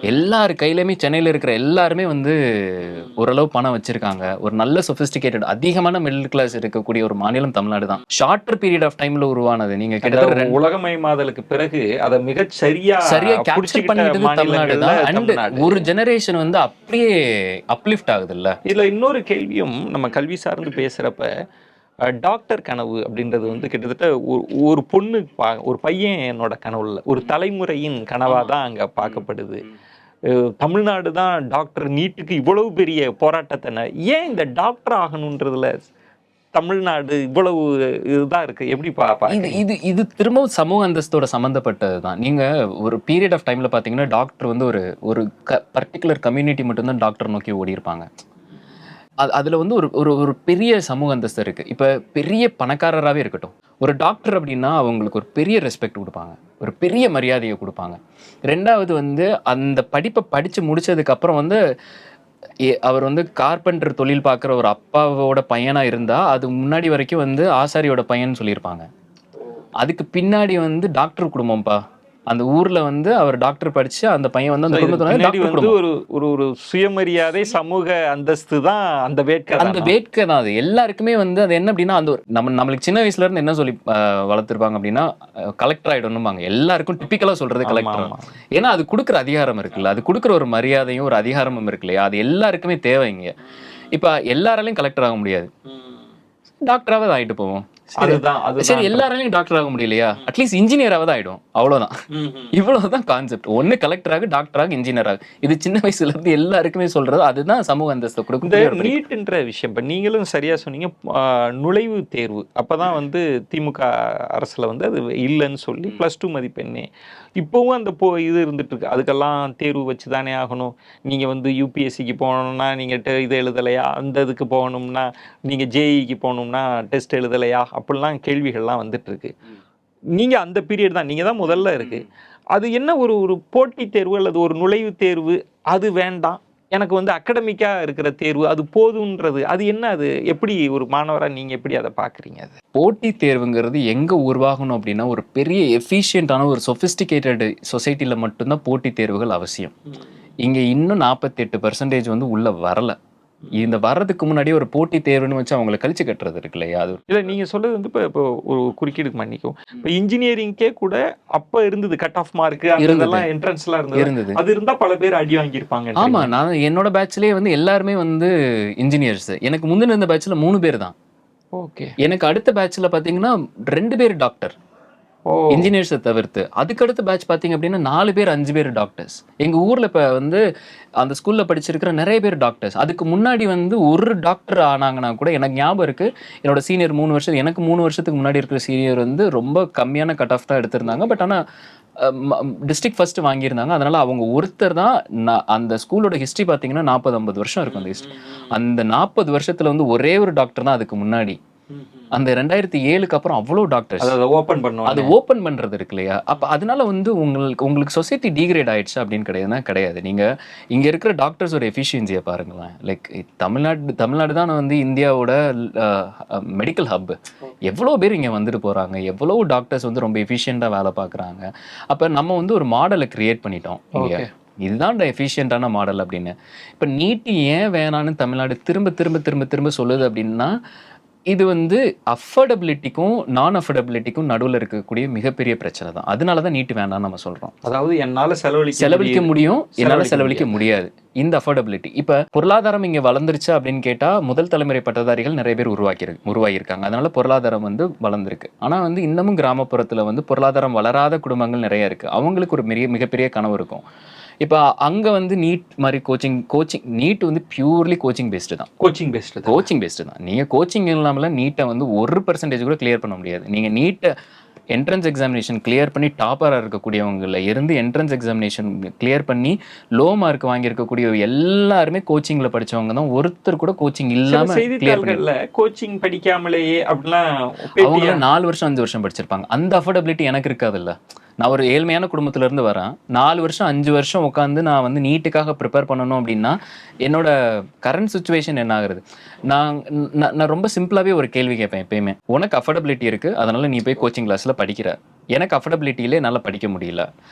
எல்லாரு கையிலுமே சென்னையில் இருக்கிற எல்லாருமே வந்து ஓரளவு பணம் வச்சிருக்காங்க. ஒரு நல்ல சொபிஸ்டிகேட்டட் அதிகமான மிடில் கிளாஸ் இருக்கக்கூடிய ஒரு மாநிலம் தமிழ்நாடு தான். ஷார்ட்டர் பீரியட் ஆஃப் டைம்ல உருவானது. நீங்க கிட்டத்தட்ட உலகமயமாதலுக்கு பிறகு அதை மிக சரியா கேப்சர் பண்ணிட்டது தமிழ்நாடு தான். அண்ட் ஒரு ஜெனரேஷன் வந்து அப்படியே அப்லிஃப்ட் ஆகுது இல்ல. இதுல இன்னொரு கேள்வியும் நம்ம கல்வி சார்ந்து பேசுறப்ப டாக்டர் கனவு அப்படின்றது வந்து கிட்டத்தட்ட ஒரு பொண்ணு ஒரு பையன் என்னோட கனவு இல்லை, ஒரு தலைமுறையின் கனவாக தான் அங்கே பார்க்கப்படுது. தமிழ்நாடு தான் டாக்டர் நீட்டுக்கு இவ்வளவு பெரிய போராட்டத்தை ஏன் இந்த டாக்டர் ஆகணுன்றதுல தமிழ்நாடு இவ்வளவு இதுதான் இருக்கு. எப்படி இது திரும்பவும் சமூக அந்தஸ்தோட சம்மந்தப்பட்டது தான். நீங்க ஒரு பீரியட் ஆஃப் டைம்ல பாத்தீங்கன்னா டாக்டர் வந்து ஒரு பர்டிகுலர் கம்யூனிட்டி மட்டும்தான் டாக்டர் நோக்கி ஓடி இருப்பாங்க. அதுல வந்து ஒரு பெரிய சமூக அந்தஸ்து இருக்கு. இப்ப பெரிய பணக்காரராகவே இருக்கட்டும், ஒரு டாக்டர் அப்படின்னா அவங்களுக்கு ஒரு பெரிய ரெஸ்பெக்ட் கொடுப்பாங்க, ஒரு பெரிய மரியாதையை கொடுப்பாங்க. ரெண்டாவது வந்து அந்த படிப்பை படிச்சு முடிச்சதுக்கு அப்புறம் வந்து அவர் வந்து கார்பெண்டர் தொழில் பார்க்குற ஒரு அப்பாவோட பையனா இருந்தா அது முன்னாடி வரைக்கும் வந்து ஆசாரியோட பையன் சொல்லியிருப்பாங்க. அதுக்கு பின்னாடி வந்து டாக்டர் குடும்பம்ப்பா, அந்த ஊர்ல வந்து அவர் டாக்டர் படிச்சு அந்த பையன் வந்து அந்த குடும்பத்தோட ஒரு சுயமரியாதை சமூக அந்தஸ்து தான். அந்த வேட்கை தான் அது எல்லாருக்குமே வந்து. அது என்ன அப்படின்னா அந்த நம்மளுக்கு சின்ன வயசுல இருந்து என்ன சொல்லி வளர்த்துருப்பாங்க அப்படின்னா கலெக்டர் ஆயிடணும்பாங்க. எல்லாருக்கும் டிப்பிக்கலா சொல்றது கலெக்டர். ஏன்னா அது கொடுக்குற அதிகாரம் இருக்குல்ல, அது கொடுக்குற ஒரு மரியாதையும் ஒரு அதிகாரமும் இருக்கு இல்லையா. அது எல்லாருக்குமே தேவைங்க. இப்ப எல்லாராலையும் கலெக்டர் ஆக முடியாது, டாக்டராவது ஆகிட்டு போவோம். சரி எல்லாராலையும் டாக்டர் ஆக முடியலையா, அட்லீஸ்ட் இன்ஜினியராவது ஆயிடும், அவ்வளவுதான். இவ்வளவுதான் கான்செப்ட். ஒண்ணு கலெக்டராக, டாக்டராக, இன்ஜினியராக. இது சின்ன வயசுல இருந்து எல்லாருக்குமே சொல்றது. அதுதான் சமூக அந்தஸ்து கொடுக்கும். இந்த நீட்ன்ற விஷயம் இப்ப நீங்களும் சரியா சொன்னீங்க. நுழைவு தேர்வு அப்பதான் வந்து திமுக அரசுல வந்து அது இல்லைன்னு சொல்லி +2 மதிப்பெண்ணே இப்போவும் அந்த இது இருந்துட்டு இருக்கு. அதுக்கெல்லாம் தேர்வு வச்சு தானே ஆகணும். நீங்க வந்து யூபிஎஸ்சிக்கு போகணும்னா நீங்க இதை எழுதலையா, அந்த இதுக்கு போகணும்னா நீங்க ஜேஇக்கு போகணும்னா டெஸ்ட் எழுதலையா, அப்படிலாம் கேள்விகள்லாம் வந்துட்டு இருக்கு. நீங்க அந்த பீரியட் தான், நீங்க தான் முதல்ல இருக்கு. அது என்ன ஒரு ஒரு போட்டித் தேர்வு அல்லது ஒரு நுழைவு தேர்வு, அது வேண்டாம், எனக்கு வந்து அகடமிக்கா இருக்கிற தேர்வு அது போதுன்றது, அது என்ன, அது எப்படி ஒரு மாணவரா நீங்க எப்படி அதை பாக்குறீங்க? அது போட்டி தேர்வுங்கிறது எங்க உருவாகணும் அப்படின்னா, ஒரு பெரிய எஃபிஷியன்டான ஒரு சொபிஸ்டிகேட்டட் சொசைட்டில மட்டும்தான் போட்டி தேர்வுகள் அவசியம். இங்க இன்னும் 48% வந்து உள்ள வரல. இந்த வர்றதுக்கு முன்னாடி ஒரு போட்டி தேர்வுன்னு வச்சு அவங்களை கழிச்சு கட்டுறது இருக்கு இல்லையா? அது இல்லை, நீங்க சொல்றது வந்து இப்போ ஒரு குறுக்கீடுக்கு மன்னிக்கும். இப்போ இன்ஜினியரிங்கே கூட அப்ப இருந்தது கட் ஆஃப் மார்க், அதெல்லாம் என்ட்ரன்ஸ்லாம் இருந்தது. அது இருந்தா பல பேர் அடி வாங்கியிருப்பாங்க. ஆமா, நான் என்னோட பேட்ச்லயே வந்து எல்லாருமே வந்து இன்ஜினியர்ஸ். எனக்கு முந்தின இருந்த பேட்ச்ல 3 பேர் தான். ஓகே. எனக்கு அடுத்த பேட்ச்ல பாத்தீங்கன்னா 2 பேர் டாக்டர், இன்ஜினியர்ஸை தவிர்த்து. அதுக்கு அடுத்த பேட்ச் பாத்தீங்க அப்படின்னா 4 பேர் 5 பேர் டாக்டர்ஸ். எங்க ஊர்ல இப்ப வந்து அந்த ஸ்கூல்ல படிச்சிருக்கிற நிறைய பேர் டாக்டர்ஸ். அதுக்கு முன்னாடி வந்து ஒரு டாக்டர் ஆனாங்கன்னா கூட எனக்கு ஞாபகம் இருக்கு, என்னோட சீனியர் 3 வருஷம், எனக்கு 3 வருஷத்துக்கு முன்னாடி இருக்கிற சீனியர் வந்து ரொம்ப கம்மியான கட் ஆஃப் தான் எடுத்திருந்தாங்க. பட் ஆனா டிஸ்ட்ரிக்ட் ஃபர்ஸ்ட் வாங்கியிருந்தாங்க. அதனால அவங்க ஒருத்தர் தான். அந்த ஸ்கூலோட ஹிஸ்ட்ரி பார்த்தீங்கன்னா 40-50 வருஷம் இருக்கும். அந்த ஹிஸ்ட்ரி, அந்த 40 வருஷத்துல வந்து ஒரே ஒரு டாக்டர் தான் அதுக்கு முன்னாடி. அந்த 2007க்கு அப்புறம் அவ்வளோ டாக்டர்ஸ் அது ஓப்பன் பண்றது இருக்கு இல்லையா? அப்ப அதனால வந்து உங்களுக்கு சொசைட்டி டீக்ரேட் ஆயிடுச்சு அப்படின்னு கிடையாது. நீங்க இங்க இருக்கிற டாக்டர்ஸ் ஒரு எஃபிஷியன்சியை பாருங்களேன். லைக் தமிழ்நாடு தான் வந்து இந்தியாவோட மெடிக்கல் ஹப். எவ்வளோ பேர் இங்க வந்துட்டு போறாங்க, எவ்வளோ டாக்டர்ஸ் வந்து ரொம்ப எஃபிஷியண்டா வேலை பார்க்குறாங்க. அப்ப நம்ம வந்து ஒரு மாடலை கிரியேட் பண்ணிட்டோம் இல்லையா? இதுதான் எஃபிஷியண்டான மாடல் அப்படின்னு. இப்ப நீட் ஏன் வேணான்னு தமிழ்நாடு திரும்ப திரும்ப திரும்ப திரும்ப சொல்லுது அப்படின்னா, இது வந்து அஃபோர்டபிலிட்டிக்கும் நான் அஃபோர்டபிலிட்டிக்கும் நடுவில் இருக்கக்கூடிய மிகப்பெரிய பிரச்சனை தான். அதனால தான் நீட் வேண்டாம்னு நம்ம சொல்றோம். அதாவது என்னால் செலவழிக்க முடியும், என்னால் செலவழிக்க முடியாது. இந்த அஃபோர்டபிலிட்டி இப்ப பொருளாதாரம் இங்க வளர்ந்துருச்சு அப்படின்னு கேட்டா, முதல் தலைமுறை பட்டதாரிகள் நிறைய பேர் உருவாகியிருக்காங்க. அதனால பொருளாதாரம் வந்து வளர்ந்துருக்கு. ஆனா வந்து இன்னமும் கிராமப்புறத்துல வந்து பொருளாதாரம் வளராத குடும்பங்கள் நிறைய இருக்கு. அவங்களுக்கு ஒரு மிகப்பெரிய கனவு இருக்கும். இப்போ அங்க வந்து நீட் மாதிரி கோச்சிங் நீட் வந்து பியூர்லி கோச்சிங் பேஸ்டு தான். நீங்க கோச்சிங் இல்லாமல் நீட்டை வந்து 1% கூட கிளியர் பண்ண முடியாது. நீங்க நீட்டை என்ட்ரன்ஸ் எக்ஸாமினேஷன் கிளியர் பண்ணி டாப்பராக இருக்கக்கூடியவங்கள இருந்து என்ட்ரன்ஸ் எக்ஸாமினேஷன் கிளியர் பண்ணி லோ மார்க் வாங்கியிருக்கக்கூடிய எல்லாருமே கோச்சிங்ல படிச்சவங்க தான். ஒருத்தர் கூட கோச்சிங் இல்லாம கோச்சிங் படிக்காமலேயே அப்படிலாம் அவங்க 4 வருஷம் 5 வருஷம் படிச்சிருப்பாங்க. அந்த அஃபோர்டபிலிட்டி எனக்கு இருக்காதுல்ல. நான் ஒரு ஏழ்மையான குடும்பத்துல இருந்து வரேன். 4 வருஷம் 5 வருஷம் உட்காந்து நான் வந்து நீட்டுக்காக ப்ரிப்பேர் பண்ணணும் அப்படின்னா என்னோட கரண்ட் சுச்சுவேஷன் என்ன ஆகுறது? நான் ரொம்ப சிம்பிளாவே ஒரு கேள்வி கேட்பேன் எப்பயுமே. உனக்கு அஃபோர்டபிலிட்டி இருக்கு, அதனால நீ போய் கோச்சிங் கிளாஸ்ல படிக்கிற. எனக்கு அஃபோர்டபிலிட்டியிலே என்னால் படிக்க முடியல.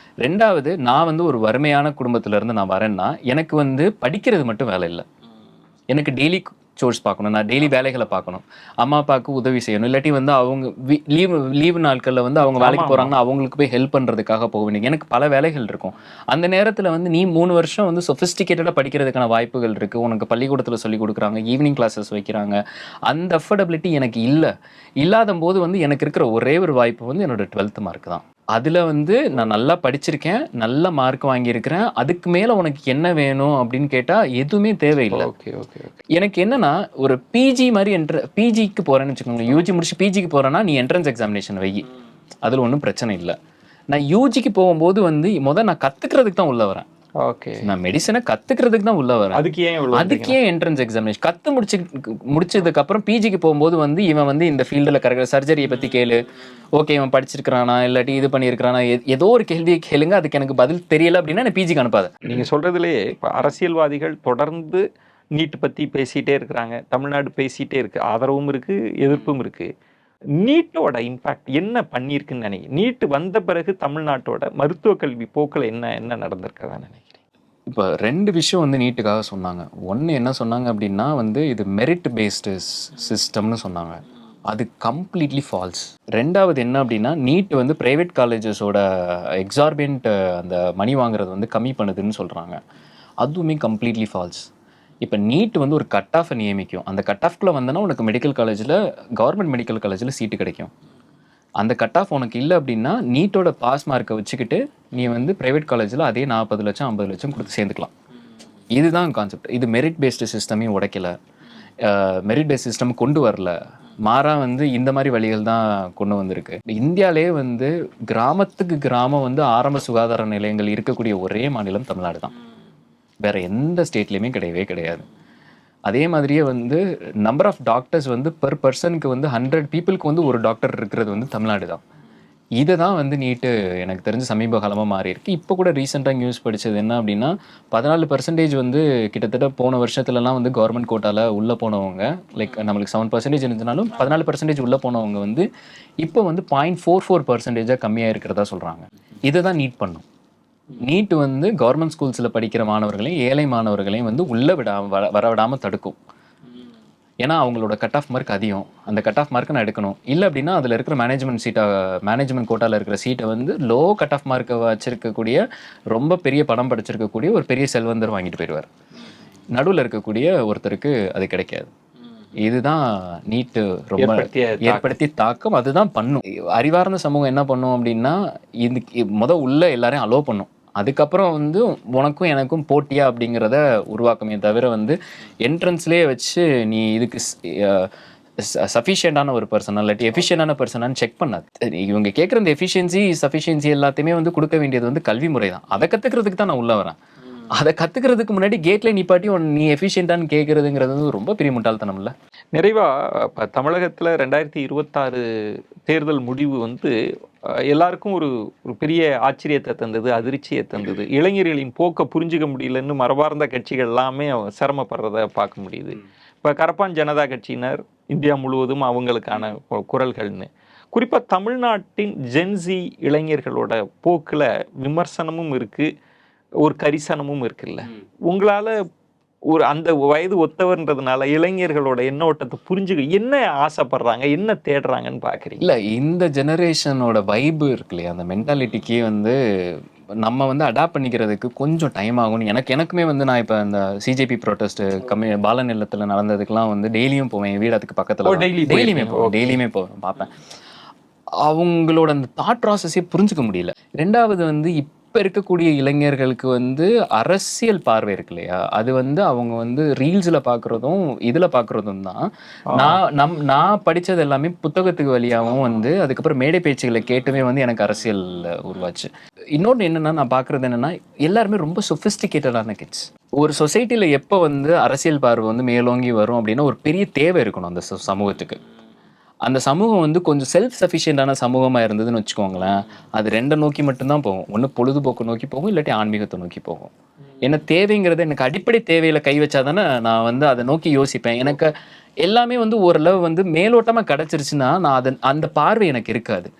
2வது, நான் வந்து ஒரு வறுமையான குடும்பத்துல இருந்து நான் வரேன்னா எனக்கு வந்து படிக்கிறது மட்டும் வேலை இல்லை. எனக்கு டெய்லி சோர்ஸ் பார்க்கணும், நான் டெய்லி வேலைகளை பார்க்கணும், அம்மா அப்பாவுக்கு உதவி செய்யணும். இல்லாட்டி வந்து அவங்க லீவு நாட்களில் வந்து அவங்க வேலைக்கு போகிறாங்கன்னா அவங்களுக்கு போய் ஹெல்ப் பண்ணுறதுக்காக போக வேண்டிய எனக்கு பல வேலைகள் இருக்கும். அந்த நேரத்தில் வந்து நீ 3 வருஷம் வந்து சொஃபிஸ்டிகேட்டடாக படிக்கிறதுக்கான வாய்ப்புகள் இருக்குது. உனக்கு பள்ளிக்கூடத்தில் சொல்லி கொடுக்குறாங்க, ஈவினிங் கிளாஸஸ் வைக்கிறாங்க. அந்த அஃபோர்டபிலிட்டி எனக்கு இல்லாத போது வந்து எனக்கு இருக்கிற ஒரே ஒரு வாய்ப்பு வந்து என்னோட 12th மார்க் தான். அதில் வந்து நான் நல்லா படிச்சிருக்கேன், நல்ல மார்க் வாங்கியிருக்கிறேன். அதுக்கு மேலே உனக்கு என்ன வேணும் அப்படின்னு கேட்டால் எதுவுமே தேவையில்லை. எனக்கு என்னன்னா ஒரு பிஜி மாதிரி பிஜிக்கு போகிறேன்னு வச்சுக்கோங்க. யூஜி முடிச்சு பிஜிக்கு போகிறேன்னா நீ என்ட்ரன்ஸ் எக்ஸாமினேஷன் வை, அதில் ஒன்றும் பிரச்சனை இல்லை. நான் யூஜிக்கு போகும்போது வந்து நான் கற்றுக்கிறதுக்கு தான் உள்ள வரேன். நான் மெடிசனை கத்துக்கிறதுக்கு தான் உள்ள வரேன். அதுக்கு ஏன் என்ட்ரன்ஸ் எக்ஸாமினேஷன் முடிச்சதுக்கு அப்புறம் பிஜிக்கு போகும்போது வந்து இவன் வந்து இந்த ஃபீல்டில் கரெக்டாக சர்ஜரியை பற்றி கேளு, ஓகே இவன் படிச்சிருக்கிறானா இல்லாட்டி இது பண்ணியிருக்கிறானா, ஏதோ ஒரு கேள்வியை கேளுங்க, அதுக்கு எனக்கு பதில் தெரியல அப்படின்னா நான் பிஜிக்கு அனுப்பாத. நீங்கள் சொல்கிறதுலேயே இப்போ அரசியல்வாதிகள் தொடர்ந்து நீட் பற்றி பேசிகிட்டே இருக்கிறாங்க. தமிழ்நாடு பேசிகிட்டே இருக்குது, ஆதரவும் இருக்குது, எதிர்ப்பும் இருக்குது. நீட்டோட இம்பாக்ட் என்ன பண்ணியிருக்குன்னு நினைக்கிறேன்? நீட் வந்த பிறகு தமிழ்நாட்டோட மருத்துவ கல்வி போக்கில் என்ன நடந்திருக்கிறதா நினைக்கிறேன்? இப்போ 2 விஷயம் வந்து நீட்டுக்காக சொன்னாங்க. ஒன்று என்ன சொன்னாங்க அப்படின்னா வந்து இது மெரிட் பேஸ்டு சிஸ்டம்னு சொன்னாங்க. அது கம்ப்ளீட்லி ஃபால்ஸ். 2வது என்ன அப்படின்னா நீட் வந்து ப்ரைவேட் காலேஜஸோட எக்ஸார்பியன்ட் அந்த மணி வாங்குறது வந்து கம்மி பண்ணுதுன்னு சொல்கிறாங்க. அதுவுமே கம்ப்ளீட்லி ஃபால்ஸ். இப்போ நீட் வந்து ஒரு கட் ஆஃபை நியமிக்கும். அந்த கட் ஆஃப்குள்ளே வந்தனா உனக்கு மெடிக்கல் காலேஜில், கவர்மெண்ட் மெடிக்கல் காலேஜில் சீட்டு கிடைக்கும். அந்த கட் ஆஃப் உனக்கு இல்லை அப்படின்னா நீட்டோட பாஸ் மார்க்கை வச்சுக்கிட்டு நீ வந்து ப்ரைவேட் காலேஜில் அதே 40 லட்சம் 50 லட்சம் கொடுத்து சேர்ந்துக்கலாம். இதுதான் கான்செப்ட். இது மெரிட் பேஸ்டு சிஸ்டமே உடைக்கல, மெரிட் பேஸ்ட் சிஸ்டம் கொண்டு வரல, மாறா வந்து இந்த மாதிரி வழிகள் தான் கொண்டு வந்திருக்கு. இந்தியாவிலே வந்து கிராமத்துக்கு கிராமம் வந்து ஆரம்ப சுகாதார நிலையங்கள் இருக்கக்கூடிய ஒரே மாநிலம் தமிழ்நாடு தான். வேற எந்த ஸ்டேட்லேயுமே கிடையவே கிடையாது. அதே மாதிரியே வந்து நம்பர் ஆஃப் டாக்டர்ஸ் வந்து பெர் பர்சனுக்கு வந்து 100 பீப்புளுக்கு வந்து ஒரு டாக்டர் இருக்கிறது வந்து தமிழ்நாடு தான். இதை தான் வந்து நீட்டு எனக்கு தெரிஞ்ச சமீப காலமாக மாறி இருக்கு. இப்போ கூட ரீசெண்டாக நியூஸ் படித்தது என்ன அப்படின்னா 14% வந்து கிட்டத்தட்ட போன வருஷத்துலலாம் வந்து கவர்மெண்ட் கோட்டாவில் உள்ளே போனவங்க, லைக் நம்மளுக்கு 7% இருந்ததுனாலும் 14% உள்ளே போனவங்க வந்து இப்போ வந்து 0.44% கம்மியாக இருக்கிறதா சொல்கிறாங்க. இதை தான் நீட் பண்ணும். நீட் வந்து கவர்மெண்ட் ஸ்கூல்ஸில் படிக்கிற மாணவர்களையும் ஏழை மாணவர்களையும் வந்து உள்ளே வரவிடாமல் தடுக்கும். ஏன்னா அவங்களோட கட் ஆஃப் மார்க் அதிகம், அந்த கட் ஆஃப் மார்க்கை நான் எடுக்கணும். இல்லை அப்படின்னா அதில் இருக்கிற மேனேஜ்மெண்ட் கோட்டாவில் இருக்கிற சீட்டை வந்து லோ கட் ஆஃப் மார்க்கை வச்சிருக்கக்கூடிய ரொம்ப பெரிய பணம் படிச்சிருக்கக்கூடிய ஒரு பெரிய செல்வந்தர் வாங்கிட்டு போயிடுவார். நடுவில் இருக்கக்கூடிய ஒருத்தருக்கு அது கிடைக்காது. இதுதான் நீட்டு ரொம்ப ஏற்படுத்தி தாக்கம். அதுதான் பண்ணும். அறிவார்ந்த சமூகம் என்ன பண்ணும் அப்படின்னா உள்ள எல்லாரையும் அலோவ் பண்ணும். அதுக்கப்புறம் வந்து உனக்கும் எனக்கும் போட்டியா அப்படிங்கிறத உருவாக்குமே தவிர வந்து என்ட்ரன்ஸ்லேயே வச்சு நீ இதுக்கு சஃபிஷியண்டான ஒரு பர்சனா இல்லாட்டி எஃபிஷியண்டான பர்சனான்னு செக் பண்ணாது. இவங்க கேட்குற இந்த சஃபிஷியன்சி எல்லாத்தையுமே வந்து கொடுக்க வேண்டியது வந்து கல்வி முறை தான். அதை கற்றுக்கிறதுக்கு தான் நான் உள்ளே வரேன். அதை கற்றுக்கிறதுக்கு முன்னாடி கேட்ல நிப்பாட்டி நீ எஃபிஷியண்டான்னு கேட்குறதுங்கிறது வந்து ரொம்ப பெரிய முட்டாள்தனம் இல்லை. நிறைவாக இப்போ தமிழகத்தில் 2026 தேர்தல் முடிவு வந்து எல்லாருக்கும் ஒரு பெரிய ஆச்சரியத்தை தந்தது, அதிர்ச்சியை தந்தது. இளைஞர்களின் போக்கை புரிஞ்சுக்க முடியலன்னு மரபார்ந்த கட்சிகள் எல்லாமே சிரமப்படுறத பார்க்க முடியுது. இப்போ கரப்பான் ஜனதா கட்சியினர் இந்தியா முழுவதும் அவங்களுக்கான குரல்கள்னு, குறிப்பாக தமிழ்நாட்டின் ஜென்சி இளைஞர்களோட போக்கில் விமர்சனமும் இருக்குது, ஒரு கரிசனமும் இருக்குல்ல. உங்களால் ஒரு அந்த வயது ஒத்தவர்ன்றதுனால இளைஞர்களோட எண்ணோட்டத்தை புரிஞ்சுக்க என்ன ஆசைப்படுறாங்க, என்ன தேடுறாங்கன்னு பார்க்குறீங்க? இல்லை, இந்த ஜெனரேஷனோட வைப்பு இருக்கு இல்லையா, அந்த மென்டாலிட்டிக்கே வந்து நம்ம வந்து அடாப்ட் பண்ணிக்கிறதுக்கு கொஞ்சம் டைம் ஆகும்னு எனக்குமே வந்து நான் இப்போ இந்த சிஜேபி ப்ரொட்டஸ்ட் பாலன் இல்லத்தில் நடந்ததுக்கெலாம் வந்து டெய்லியும் போவேன். என் வீடு அதுக்கு பக்கத்தில் டெய்லியுமே போவேன், பார்ப்பேன். அவங்களோட அந்த தாட் ப்ராசஸே புரிஞ்சுக்க முடியல. ரெண்டாவது வந்து இப்போ இருக்கக்கூடிய இளைஞர்களுக்கு வந்து அரசியல் பார்வை இருக்கு இல்லையா, அது வந்து அவங்க வந்து ரீல்ஸில் பார்க்குறதும் இதில் பார்க்குறதும் தான். நான் படித்தது எல்லாமே புத்தகத்துக்கு வழியாகவும் வந்து அதுக்கப்புறம் மேடை பேச்சுகளை கேட்டுமே வந்து எனக்கு அரசியல் உருவாச்சு. இன்னொன்று என்னென்னா, நான் பார்க்குறது என்னென்னா எல்லாருமே ரொம்ப சொஃபிஸ்டிகேட்டடான கிட்ஸ். ஒரு சொசைட்டியில் எப்போ வந்து அரசியல் பார்வை வந்து மேலோங்கி வரும் அப்படின்னா ஒரு பெரிய தேவை இருக்கணும் அந்த சமூகத்துக்கு. அந்த சமூகம் வந்து கொஞ்சம் செல்ஃப் சஃபிஷியண்டான சமூகமாக இருந்ததுன்னு வச்சுக்கோங்களேன், அது ரெண்டை நோக்கி மட்டும்தான் போகும். ஒன்று பொழுதுபோக்கு நோக்கி போகும், இல்லாட்டி ஆன்மீகத்தை நோக்கி போகும். என்ன தேவைங்கிறது எனக்கு அடிப்படை தேவையில் கை வச்சா தானே நான் வந்து அதை நோக்கி யோசிப்பேன். எனக்கு எல்லாமே வந்து ஓரளவு வந்து மேலோட்டமாக கிடச்சிருச்சுன்னா நான் அந்த பார்வை எனக்கு இருக்காது.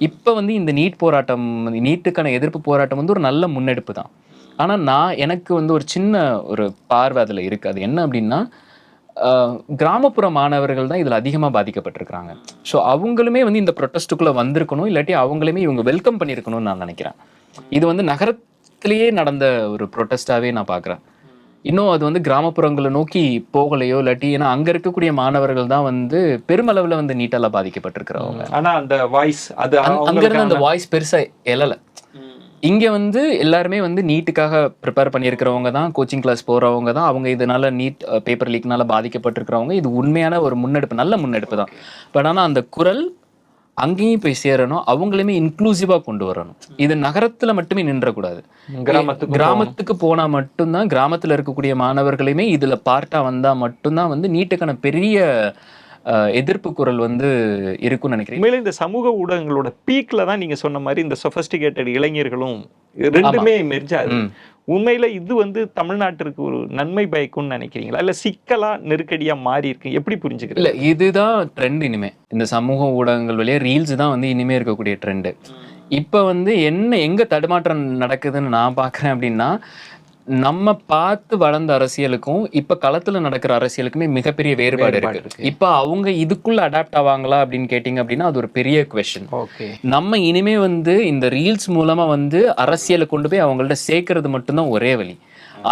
இப்போ வந்து இந்த நீட்டுக்கான எதிர்ப்பு போராட்டம் வந்து ஒரு நல்ல முன்னெடுப்பு தான். ஆனால் எனக்கு வந்து ஒரு சின்ன ஒரு பார்வை அதில் இருக்குது. அது என்ன அப்படின்னா, கிராமப்புற மாணவர்கள் தான் இதில் அதிகமாக பாதிக்கப்பட்டிருக்கிறாங்க. ஸோ அவங்களுமே வந்து இந்த ப்ரொட்டஸ்ட்டுக்குள்ளே வந்திருக்கணும், இல்லாட்டி அவங்களுமே இவங்க வெல்கம் பண்ணியிருக்கணும்னு நான் நினைக்கிறேன். இது வந்து நகரத்திலேயே நடந்த ஒரு ப்ரொட்டஸ்ட்டாகவே நான் பார்க்குறேன். இன்னும் அது வந்து கிராமப்புறங்களை நோக்கி போகலையோ, இல்லாட்டி ஏன்னா அங்கே இருக்கக்கூடிய மாணவர்கள் தான் வந்து பெருமளவில் வந்து நீட்டால் பாதிக்கப்பட்டிருக்கிறவங்க. ஆனால் அந்த வாய்ஸ் அது அங்கேருந்து அந்த வாய்ஸ் பெருசாக எழலை. இங்கே வந்து எல்லாருமே வந்து நீட்டுக்காக ப்ரிப்பேர் பண்ணியிருக்கிறவங்க தான், கோச்சிங் கிளாஸ் போகிறவங்க தான், அவங்க இதனால் நீட் பேப்பர் லீக்னால பாதிக்கப்பட்டிருக்கிறவங்க. இது உண்மையான ஒரு முன்னெடுப்பு, நல்ல முன்னெடுப்பு தான். பட் ஆனால் அந்த குரல் அங்கேயும் போய் சேரணும், அவங்களையுமே இன்க்ளூசிவாக கொண்டு வரணும். இது நகரத்தில் மட்டுமே நின்றக்கூடாது, கிராமத்துக்கு போனால் மட்டும்தான், கிராமத்தில் இருக்கக்கூடிய மாணவர்களையுமே இதில் பார்ட்டாக வந்தால் மட்டும்தான் வந்து நீட்டுக்கான பெரிய எதிர்ப்பு குரல் வந்து இருக்குன்னு நினைக்கிறேன். உண்மையில இந்த சமூக ஊடகங்களோட பீக்ல தான் நீங்க சொன்ன மாதிரி இந்த சொஃபஸ்டிகேட்டட் இளைஞர்களும் ரெண்டுமே மெர்ஜாது. உண்மையில இது வந்து தமிழ்நாட்டிற்கு ஒரு நன்மை பயக்கும்னு நினைக்கிறீங்களா, இல்ல சிக்கலா நெருக்கடியா மாறி இருக்கு, எப்படி புரிஞ்சுக்கிறீங்க? இல்ல, இதுதான் ட்ரெண்ட். இனிமே இந்த சமூக ஊடகங்கள் வழியா ரீல்ஸ் தான் வந்து இனிமே இருக்கக்கூடிய ட்ரெண்டு. இப்ப வந்து எங்க தடுமாற்றம் நடக்குதுன்னு நான் பாக்குறேன் அப்படின்னா, நம்ம பார்த்து வளர்ந்த அரசியலுக்கும் இப்ப களத்துல நடக்கிற அரசியலுக்குமே மிகப்பெரிய வேறுபாடு இருக்கு. இப்ப அவங்க இதுக்குள்ள அடாப்ட் ஆவாங்களா அப்படின்னு கேட்டீங்க அப்படின்னா அது ஒரு பெரிய குவெஸ்சன். நம்ம இனிமே வந்து இந்த ரீல்ஸ் மூலமா வந்து அரசியலை கொண்டு போய் அவங்கள்ட்ட சேர்க்கறது மட்டும்தான் ஒரே வழி.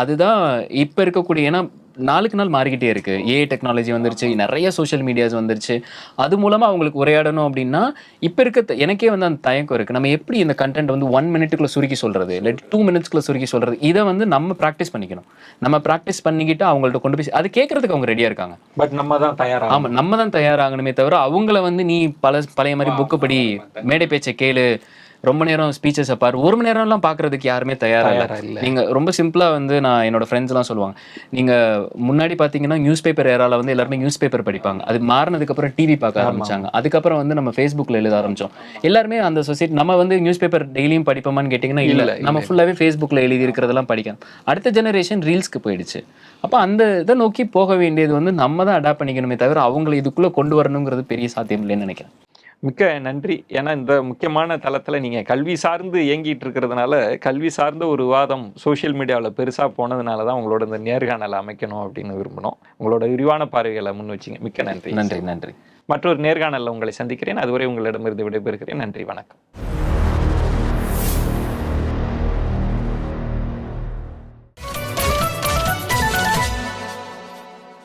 அதுதான் இப்ப இருக்கக்கூடிய, ஏன்னா நாளுக்கு நாள் மாறிக்கிட்டே இருக்கு. ஏஐ டெக்னாலஜி வந்துருச்சு, நிறைய சோஷியல் மீடியாஸ் வந்துருச்சு. அது மூலமா அவங்களுக்கு உரையாடணும் அப்படின்னா இப்ப இருக்க எனக்கே வந்து அந்த தயக்கம் இருக்கு. நம்ம எப்படி இந்த கண்டென்ட் வந்து 1 மினிட்டுக்குள்ள சுருக்கி சொல்றது, இல்லை 2 மினிட்ஸ்க்குள்ள சுருக்கி சொல்றது, இதை வந்து நம்ம ப்ராக்டிஸ் பண்ணிக்கணும். நம்ம ப்ராக்டிஸ் பண்ணிக்கிட்டு அவங்கள்ட்ட கொண்டு போய் அது கேட்கறதுக்கு அவங்க ரெடியா இருக்காங்க. பட் நம்ம தான் தயாராக. ஆமா, நம்ம தான் தயாராகணுமே தவிர அவங்கள வந்து நீ பழைய மாதிரி புக்கு படி, மேடை பேச்சை கேளு, ரொம்ப நேரம் ஸ்பீச்சஸ் பாரு, 1 மணி நேரம்லாம் பார்க்கறதுக்கு யாருமே தயாரா இல்லை. நீங்க ரொம்ப சிம்பிளா வந்து நான் என்னோட ஃப்ரெண்ட்ஸ் எல்லாம் சொல்லுவாங்க, நீங்க முன்னாடி பாத்தீங்கன்னா நியூஸ் பேப்பர் ஏரால வந்து எல்லாருமே நியூஸ் பேப்பர் படிப்பாங்க. அது மாறினதுக்கு அப்புறம் டிவி பார்க்க ஆரம்பிச்சாங்க. அதுக்கப்புறம் வந்து நம்ம ஃபேஸ்புக்ல எழுத ஆரம்பிச்சோம். எல்லாருமே அந்த சொசைட்டி நம்ம வந்து நியூஸ் பேப்பர் டெய்லியும் படிப்போமான்னு கேட்டீங்கன்னா இல்ல, நம்ம ஃபுல்லாவே ஃபேஸ்புக்ல எழுதி இருக்கிறதெல்லாம் படிக்கணும். அடுத்த ஜெனரேஷன் ரீல்ஸ்க்கு போயிடுச்சு. அப்ப அந்த இதை நோக்கி போக வேண்டியது வந்து நம்ம தான் அடாப்ட் பண்ணிக்கணுமே தவிர அவங்களை இதுக்குள்ள கொண்டு வரணுங்கிறது பெரிய சாத்தியம் இல்லைன்னு நினைக்கிறேன். மிக்க நன்றி. ஏன்னா இந்த முக்கியமான தளத்தில் நீங்கள் கல்வி சார்ந்து இயங்கிட்டு இருக்கிறதுனால, கல்வி சார்ந்த ஒரு விவாதம் சோஷியல் மீடியாவில் பெருசாக போனதுனால தான் உங்களோட இந்த நேர்காணலை அமைக்கணும் அப்படின்னு விரும்பினோம். உங்களோட விரிவான பார்வைகளை முன் வச்சிங்க. மிக்க நன்றி. நன்றி. மற்றொரு நேர்காணலில் உங்களை சந்திக்கிறேன். அதுவரை உங்களிடமிருந்து விடைபெறுகிறேன். நன்றி, வணக்கம்.